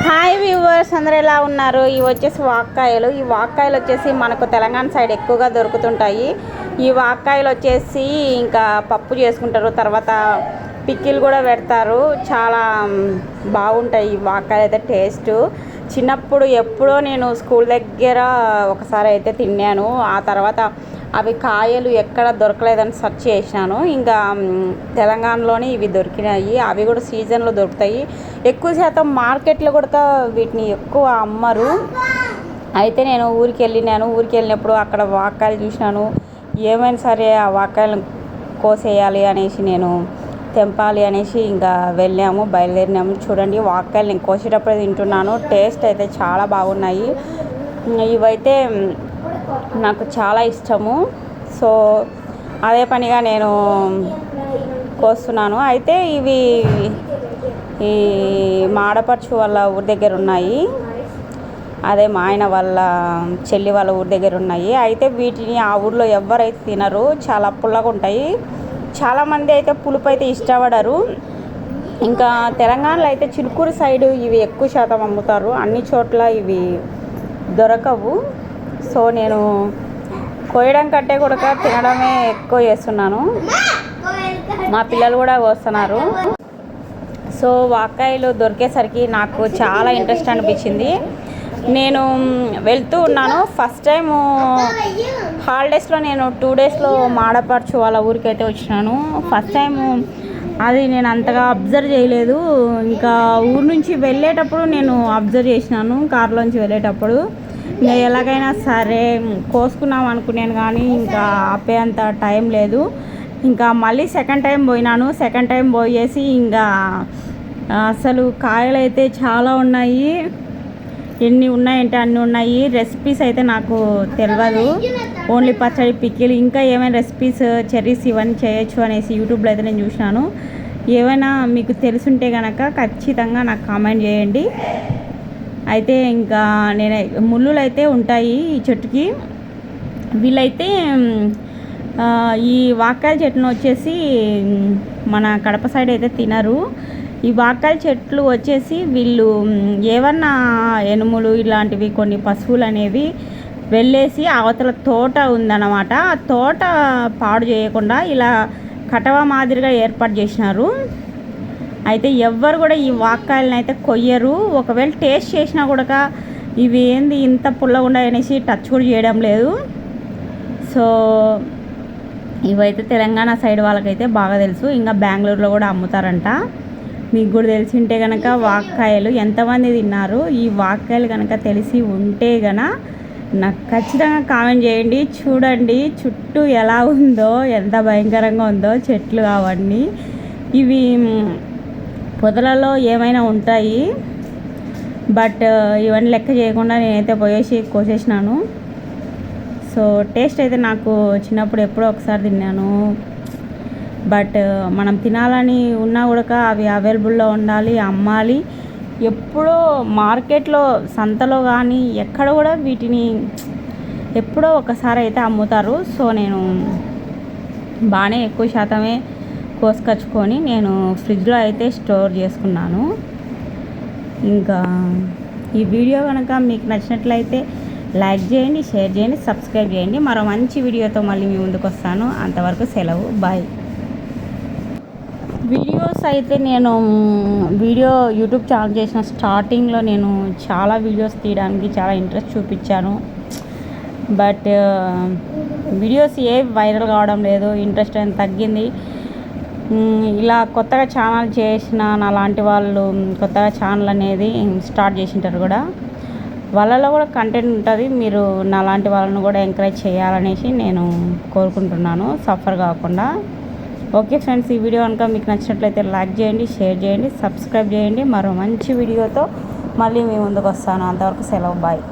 Hi viewers, అందరూ ఎలా ఉన్నారు? ఇవి వచ్చేసి వాక్కాయలు. ఈ వాక్కాయలు వచ్చేసి మనకు తెలంగాణ సైడ్ ఎక్కువగా దొరుకుతుంటాయి. ఈ వాక్కాయలు వచ్చేసి ఇంకా పప్పు చేసుకుంటారు, తర్వాత పిక్కిలు కూడా పెడతారు. చాలా బాగుంటాయి ఈ వాక్కాయలు అయితే టేస్ట్. చిన్నప్పుడు ఎప్పుడో నేను స్కూల్ దగ్గర ఒకసారి అయితే తిన్నాను. ఆ తర్వాత అవి కాయలు ఎక్కడ దొరకలేదని సెర్చ్ చేసినాను. ఇంకా తెలంగాణలోనే ఇవి దొరికినాయి. అవి కూడా సీజన్లో దొరుకుతాయి. ఎక్కువ శాతం మార్కెట్లో కూడా వీటిని ఎక్కువ అమ్మరు. అయితే నేను ఊరికి వెళ్ళినప్పుడు అక్కడ వాక్కాయలు చూసినాను. ఏమైనా సరే ఆ వాక్కాయలను కోసేయాలి అనేసి, నేను తెంపాలి అనేసి ఇంకా బయలుదేరినాము. చూడండి, వాక్కాయలు నేను కోసేటప్పుడే తింటున్నాను. టేస్ట్ అయితే చాలా బాగున్నాయి. ఇవైతే నాకు చాలా ఇష్టము. సో అదే పనిగా నేను కోస్తున్నాను. అయితే ఇవి ఈ మాడపరచు వాళ్ళ ఊరి దగ్గర ఉన్నాయి, అదే మా ఆయన వాళ్ళ చెల్లి వాళ్ళ ఊరి దగ్గర ఉన్నాయి. అయితే వీటిని ఆ ఊర్లో ఎవరైతే తినరు, చాలా పుల్లగా ఉంటాయి. చాలామంది అయితే పులుపు అయితే ఇష్టపడరు. ఇంకా తెలంగాణలో అయితే చిలుకూరు సైడు ఇవి ఎక్కువ శాతం అమ్ముతారు. అన్ని చోట్ల ఇవి దొరకవు. సో నేను కోయడం కంటే కూడా తినడమే ఎక్కువ చేస్తున్నాను. మా పిల్లలు కూడా కోస్తున్నారు. సో వాక్కాయలు దొరికేసరికి నాకు చాలా ఇంట్రెస్ట్ అనిపించింది. నేను వెళ్తూ ఉన్నాను. ఫస్ట్ టైము హాలిడేస్లో నేను 2 డేస్లో మాడపరచు వాళ్ళ ఊరికి అయితే వచ్చినాను. ఫస్ట్ టైము అది నేను అంతగా అబ్జర్వ్ చేయలేదు. ఇంకా ఊరు నుంచి వెళ్ళేటప్పుడు నేను అబ్జర్వ్ చేసినాను, కారులోంచి వెళ్ళేటప్పుడు. ఇంకా ఎలాగైనా సరే కోసుకున్నాం అనుకున్నాను, కానీ ఇంకా ఆపేంత టైం లేదు. ఇంకా మళ్ళీ సెకండ్ టైం పోయేసి ఇంకా అసలు కాయలు అయితే చాలా ఉన్నాయి. ఎన్ని ఉన్నాయంటే అన్నీ ఉన్నాయి. రెసిపీస్ అయితే నాకు తెలియదు. ఓన్లీ పచ్చడి, పిక్కిలు, ఇంకా ఏమైనా రెసిపీస్, చెర్రీస్ ఇవన్నీ చేయొచ్చు అనేసి యూట్యూబ్లో అయితే నేను చూసినాను. ఏమైనా మీకు తెలుసుంటే కనుక ఖచ్చితంగా నాకు కామెంట్ చేయండి. అయితే ఇంకా నేను ముళ్ళులు అయితే ఉంటాయి ఈ చెట్టుకి. వీళ్ళైతే ఈ వాక్కాయల చెట్టును వచ్చేసి మన కడప సైడ్ అయితే తినరు. ఈ వాక్కాయల చెట్లు వచ్చేసి వీళ్ళు ఏమన్నా ఎనుములు ఇలాంటివి కొన్ని పశువులు అనేవి వెళ్ళేసి అవతల తోట ఉందన్నమాట. ఆ తోట పాడు చేయకుండా ఇలా కటవ మాదిరిగా ఏర్పాటు చేసినారు. అయితే ఎవ్వరు కూడా ఈ వాక్కాయలను అయితే కొయ్యరు. ఒకవేళ టేస్ట్ చేసినా కూడా ఇవి ఏంది ఇంత పుల్లగా ఉన్నాయనేసి టచ్ కూడా చేయడం లేదు. సో ఇవైతే తెలంగాణ సైడ్ వాళ్ళకైతే బాగా తెలుసు. ఇంకా బెంగళూరులో కూడా అమ్ముతారంట. మీకు కూడా తెలిసి ఉంటే కనుక వాక్కాయలు ఎంతమంది తిన్నారు, ఈ వాక్కాయలు కనుక తెలిసి ఉంటే నాకు ఖచ్చితంగా కామెంట్ చేయండి. చూడండి చుట్టూ ఎలా ఉందో, ఎంత భయంకరంగా ఉందో చెట్లు అవన్నీ. ఇవి పొదలలో ఏమైనా ఉంటాయి, బట్ ఇవన్నీ లెక్క చేయకుండా నేనైతే పోయేసి కోసేసినాను. సో టేస్ట్ అయితే నాకు చిన్నప్పుడు ఎప్పుడో ఒకసారి తిన్నాను. బట్ మనం తినాలని ఉన్నా కూడా అవి అవైలబుల్లో ఉండాలి, అమ్మాలి. ఎప్పుడో మార్కెట్లో, సంతలో కానీ ఎక్కడ కూడా వీటిని ఎప్పుడో ఒకసారి అయితే అమ్ముతారు. సో నేను బాగానే ఎక్కువ శాతమే కోసుకొచ్చుకొని నేను ఫ్రిడ్జ్లో అయితే స్టోర్ చేసుకున్నాను. ఇంకా ఈ వీడియో కనుక మీకు నచ్చినట్లయితే లైక్ చేయండి, షేర్ చేయండి, సబ్స్క్రైబ్ చేయండి. మరో మంచి వీడియోతో మళ్ళీ మీ ముందుకు వస్తాను. అంతవరకు సెలవు, బాయ్. వీడియోస్ అయితే నేను యూట్యూబ్ ఛానల్ చేసిన స్టార్టింగ్లో నేను చాలా వీడియోస్ తీయడానికి చాలా ఇంట్రెస్ట్ చూపించాను. బట్ వీడియోస్ వైరల్ కావడం లేదు, ఇంట్రెస్ట్ అనేది తగ్గింది. ఇలా కొత్తగా ఛానల్ చేసిన నాలాంటి వాళ్ళు కొత్తగా ఛానల్ అనేది స్టార్ట్ చేసింటారు కూడా, వాళ్ళలో కూడా కంటెంట్ ఉంటుంది. మీరు నాలాంటి వాళ్ళను కూడా ఎంకరేజ్ చేయాలనేసి నేను కోరుకుంటున్నాను, సఫర్ కాకుండా. ఓకే ఫ్రెండ్స్, ఈ వీడియో కనుక మీకు నచ్చినట్లయితే లైక్ చేయండి, షేర్ చేయండి, సబ్స్క్రైబ్ చేయండి. మరో మంచి వీడియోతో మళ్ళీ మీ ముందుకు వస్తాను. అంతవరకు సెలవు, బాయ్.